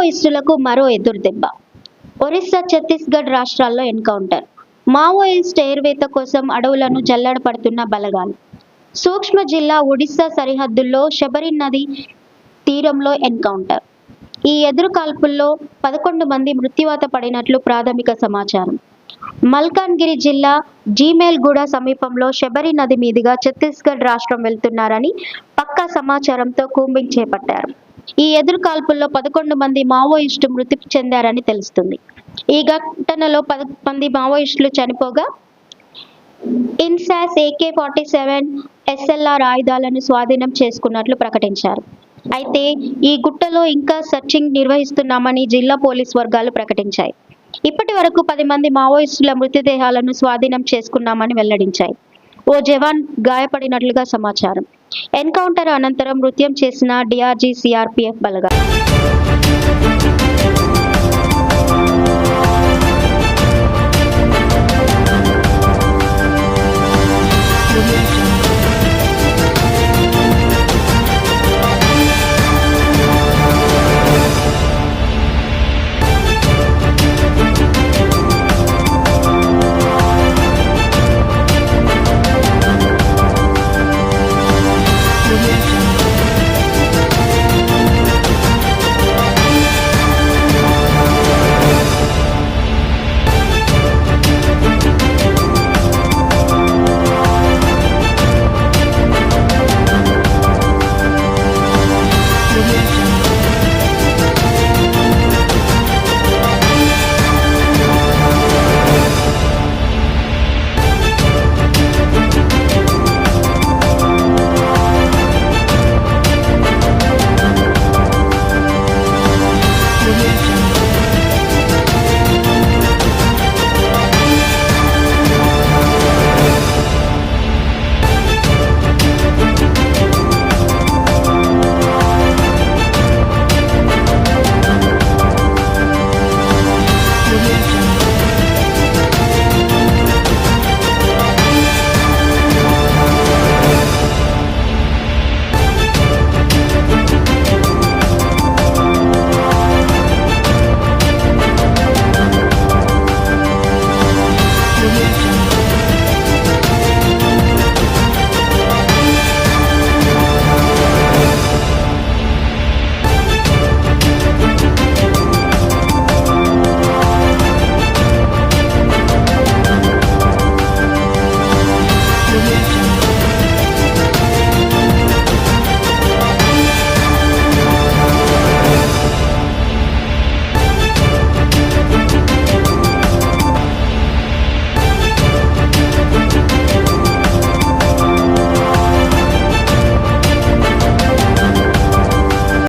మావోయిస్టులకు మరో ఎదురుదెబ్బ. ఒరిస్సా, ఛత్తీస్గఢ్ రాష్ట్రాల్లో ఎన్కౌంటర్. మావోయిస్ట్ ఏర్వేత కోసం అడవులను జల్లెడపడుతున్న బలగాలు. సూక్ష్మ జిల్లా ఒడిశా సరిహద్దుల్లో శబరి నది తీరంలో ఎన్కౌంటర్. ఈ ఎదురు కాల్పుల్లో 11 మంది మృత్యువాత పడినట్లు ప్రాథమిక సమాచారం. మల్కాన్గిరి జిల్లా జీమేల్గూడ సమీపంలో శబరి నది మీదుగా ఛత్తీస్గఢ్ రాష్ట్రం వెళ్తున్నారని పక్కా సమాచారంతో కూంబింగ్ చేపట్టారు. ఈ ఎదురు కాల్పుల్లో 11 మంది మావోయిస్టు మృతి చెందారని తెలుస్తుంది. ఈ ఘటనలో 10 మంది మావోయిస్టులు చనిపోగా ఇన్సాస్ AK-47 SLR ఆయుధాలను స్వాధీనం చేసుకున్నట్లు ప్రకటించారు. అయితే ఈ గుట్టలో ఇంకా సర్చింగ్ నిర్వహిస్తున్నామని జిల్లా పోలీస్ వర్గాలు ప్రకటించాయి. ఇప్పటి వరకు 10 మంది మావోయిస్టుల మృతదేహాలను స్వాధీనం చేసుకున్నామని వెల్లడించాయి. ఓ జవాన్ గాయపడినట్లుగా సమాచారం. ఎన్కౌంటర్ అనంతరం నృత్యం చేసిన DRG CRPF బలగాలు.